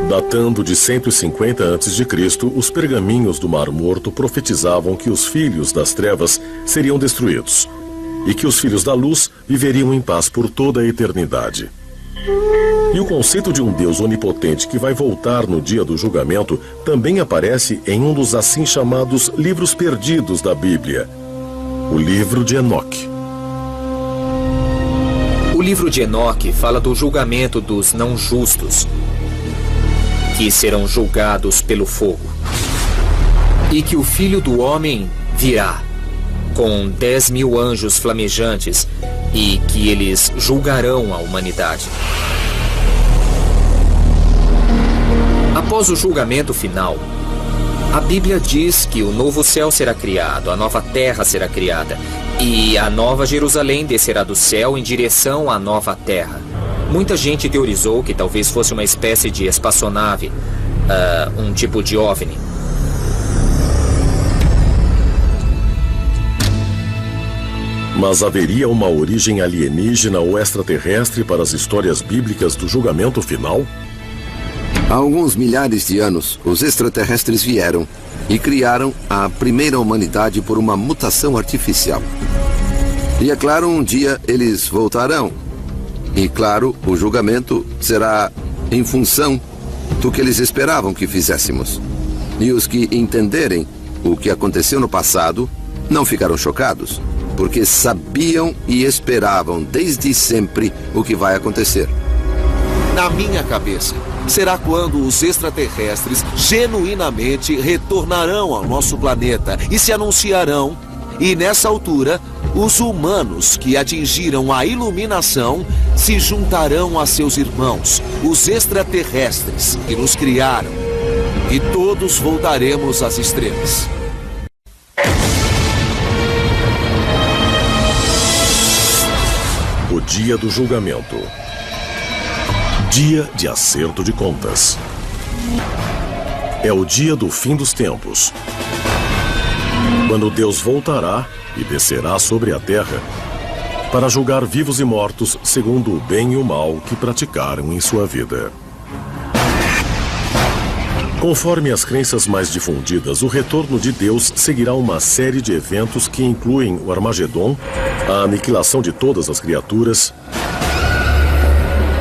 Datando de 150 a.C., os pergaminhos do Mar Morto profetizavam que os filhos das trevas seriam destruídos e que os filhos da luz viveriam em paz por toda a eternidade. E o conceito de um Deus onipotente que vai voltar no dia do julgamento também aparece em um dos assim chamados livros perdidos da Bíblia, o livro de Enoque. O livro de Enoque fala do julgamento dos não justos, que serão julgados pelo fogo, e que o Filho do Homem virá com 10.000 anjos flamejantes e que eles julgarão a humanidade. Após o julgamento final, a Bíblia diz que o novo céu será criado, a nova terra será criada e a nova Jerusalém descerá do céu em direção à nova terra. Muita gente teorizou que talvez fosse uma espécie de espaçonave, um tipo de OVNI. Mas haveria uma origem alienígena ou extraterrestre para as histórias bíblicas do julgamento final? Há alguns milhares de anos, os extraterrestres vieram e criaram a primeira humanidade por uma mutação artificial. E é claro, um dia eles voltarão. E claro, o julgamento será em função do que eles esperavam que fizéssemos. E os que entenderem o que aconteceu no passado não ficaram chocados, porque sabiam e esperavam desde sempre o que vai acontecer. Na minha cabeça, será quando os extraterrestres genuinamente retornarão ao nosso planeta e se anunciarão, e nessa altura, os humanos que atingiram a iluminação se juntarão a seus irmãos, os extraterrestres que nos criaram, e todos voltaremos às estrelas. O dia do julgamento. Dia de acerto de contas. É o dia do fim dos tempos, quando Deus voltará e descerá sobre a terra para julgar vivos e mortos segundo o bem e o mal que praticaram em sua vida. Conforme as crenças mais difundidas, o retorno de Deus seguirá uma série de eventos que incluem o Armagedon, a aniquilação de todas as criaturas,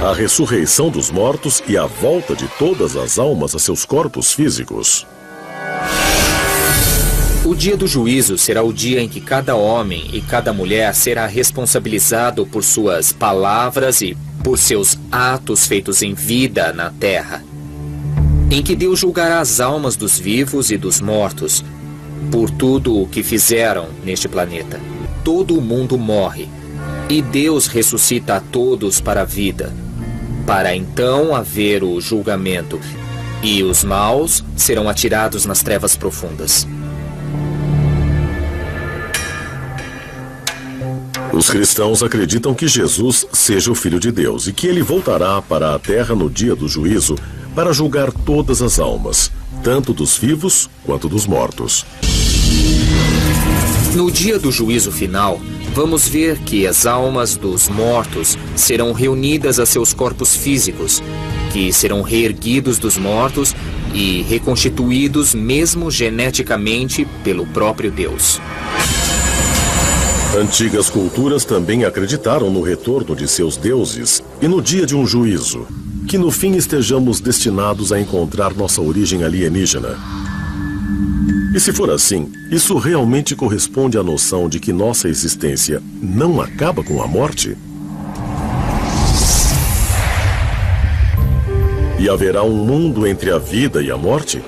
a ressurreição dos mortos e a volta de todas as almas a seus corpos físicos. O dia do juízo será o dia em que cada homem e cada mulher será responsabilizado por suas palavras e por seus atos feitos em vida na terra, em que Deus julgará as almas dos vivos e dos mortos por tudo o que fizeram neste planeta. Todo o mundo morre e Deus ressuscita a todos para a vida, para então haver o julgamento, e os maus serão atirados nas trevas profundas. Os cristãos acreditam que Jesus seja o Filho de Deus e que ele voltará para a terra no dia do juízo para julgar todas as almas, tanto dos vivos quanto dos mortos. No dia do juízo final, vamos ver que as almas dos mortos serão reunidas a seus corpos físicos, que serão reerguidos dos mortos e reconstituídos mesmo geneticamente pelo próprio Deus. Antigas culturas também acreditaram no retorno de seus deuses e no dia de um juízo, que no fim estejamos destinados a encontrar nossa origem alienígena. E se for assim, isso realmente corresponde à noção de que nossa existência não acaba com a morte? E haverá um mundo entre a vida e a morte?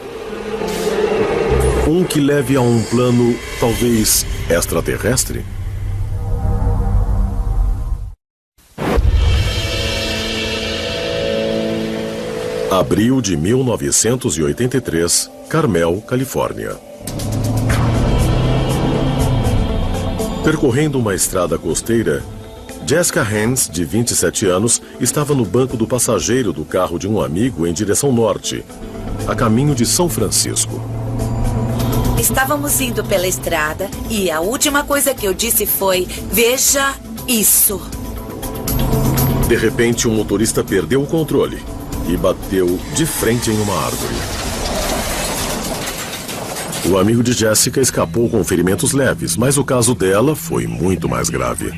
Um que leve a um plano, talvez, extraterrestre? Abril de 1983, Carmel, Califórnia. Percorrendo uma estrada costeira, Jessica Hans, de 27 anos, estava no banco do passageiro do carro de um amigo em direção norte, a caminho de São Francisco. Estávamos indo pela estrada e a última coisa que eu disse foi: veja isso. De repente, o motorista perdeu o controle e bateu de frente em uma árvore. O amigo de Jessica escapou com ferimentos leves, mas o caso dela foi muito mais grave.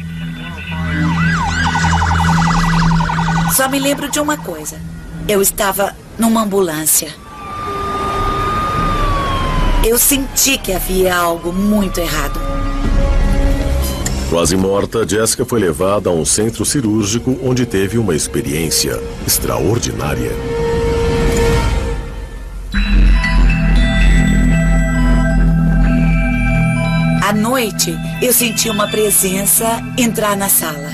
Só me lembro de uma coisa. Eu estava numa ambulância. Eu senti que havia algo muito errado. Quase morta, Jessica foi levada a um centro cirúrgico onde teve uma experiência extraordinária. À noite, eu senti uma presença entrar na sala.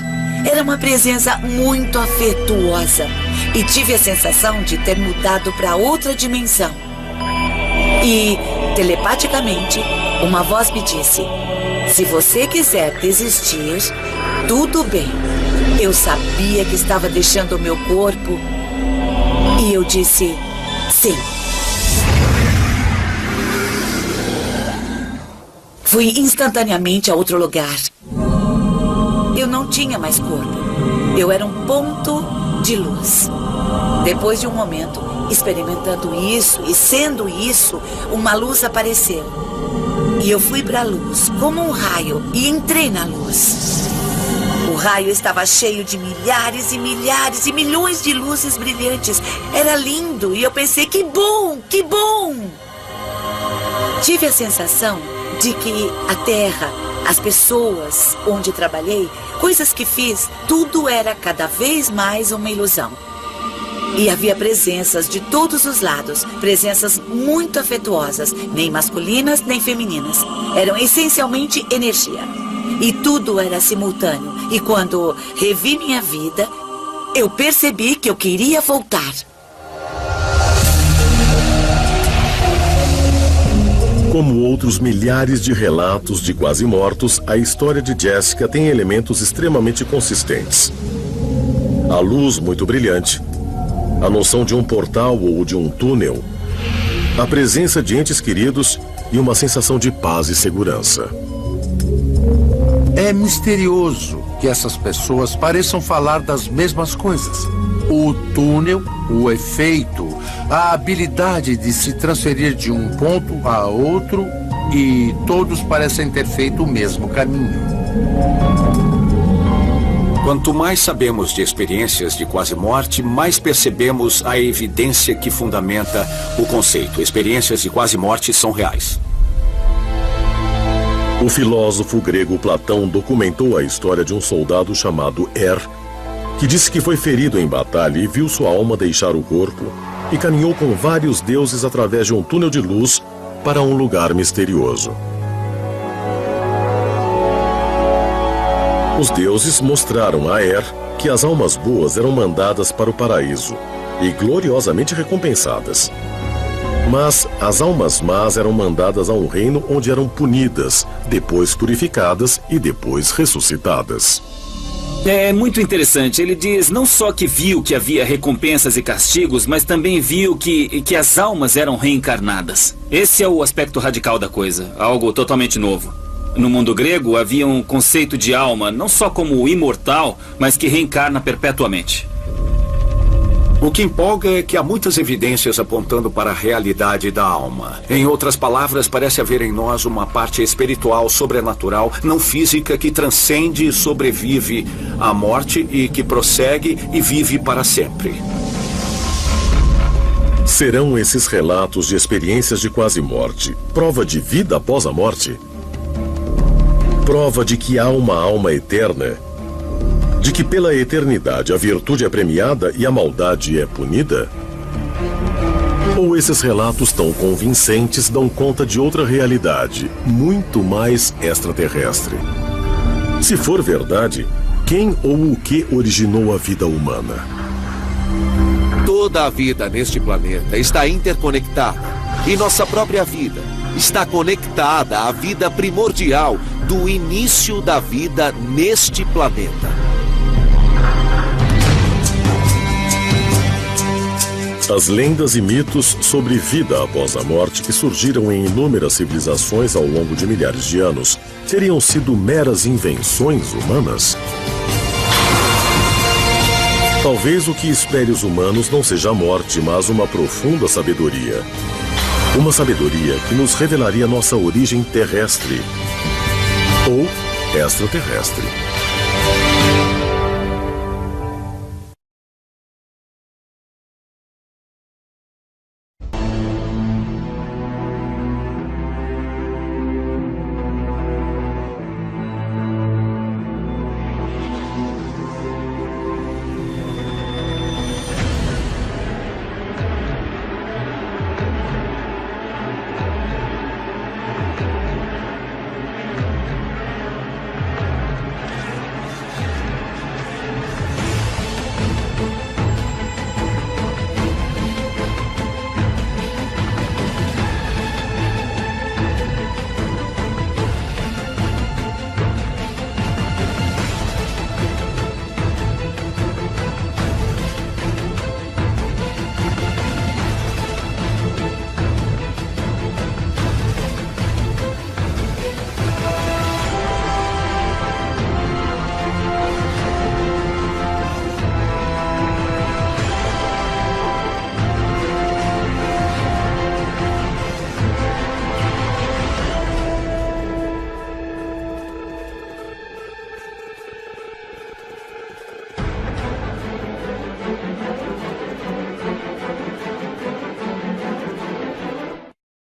Era uma presença muito afetuosa e tive a sensação de ter mudado para outra dimensão. E, telepaticamente, uma voz me disse: se você quiser desistir, tudo bem. Eu sabia que estava deixando o meu corpo e eu disse sim. Fui instantaneamente a outro lugar. Eu não tinha mais corpo. Eu era um ponto de luz. Depois de um momento, experimentando isso e sendo isso, uma luz apareceu. E eu fui para a luz, como um raio, e entrei na luz. O raio estava cheio de milhares e milhares e milhões de luzes brilhantes. Era lindo e eu pensei, que bom, que bom! Tive a sensação de que a terra, as pessoas onde trabalhei, coisas que fiz, tudo era cada vez mais uma ilusão. E havia presenças de todos os lados, presenças muito afetuosas, nem masculinas nem femininas. Eram essencialmente energia. E tudo era simultâneo. E quando revi minha vida, eu percebi que eu queria voltar. Como outros milhares de relatos de quase mortos, a história de Jessica tem elementos extremamente consistentes. A luz muito brilhante, a noção de um portal ou de um túnel, a presença de entes queridos e uma sensação de paz e segurança. É misterioso que essas pessoas pareçam falar das mesmas coisas. O túnel, o efeito, a habilidade de se transferir de um ponto a outro, e todos parecem ter feito o mesmo caminho. Quanto mais sabemos de experiências de quase morte, mais percebemos a evidência que fundamenta o conceito. Experiências de quase morte são reais. O filósofo grego Platão documentou a história de um soldado chamado que disse que foi ferido em batalha e viu sua alma deixar o corpo e caminhou com vários deuses através de um túnel de luz para um lugar misterioso. Os deuses mostraram a que as almas boas eram mandadas para o paraíso e gloriosamente recompensadas. Mas as almas más eram mandadas a um reino onde eram punidas, depois purificadas e depois ressuscitadas. É muito interessante. Ele diz não só que viu que havia recompensas e castigos, mas também viu que as almas eram reencarnadas. Esse é o aspecto radical da coisa, algo totalmente novo. No mundo grego havia um conceito de alma, não só como imortal, mas que reencarna perpetuamente. O que empolga é que há muitas evidências apontando para a realidade da alma. Em outras palavras, parece haver em nós uma parte espiritual, sobrenatural, não física, que transcende e sobrevive à morte e que prossegue e vive para sempre. Serão esses relatos de experiências de quase morte prova de vida após a morte? Prova de que há uma alma eterna? De que pela eternidade a virtude é premiada e a maldade é punida? Ou esses relatos tão convincentes dão conta de outra realidade, muito mais extraterrestre? Se for verdade, quem ou o que originou a vida humana? Toda a vida neste planeta está interconectada. E nossa própria vida está conectada à vida primordial do início da vida neste planeta. As lendas e mitos sobre vida após a morte que surgiram em inúmeras civilizações ao longo de milhares de anos teriam sido meras invenções humanas? Talvez o que espere os humanos não seja a morte, mas uma profunda sabedoria. Uma sabedoria que nos revelaria nossa origem terrestre ou extraterrestre.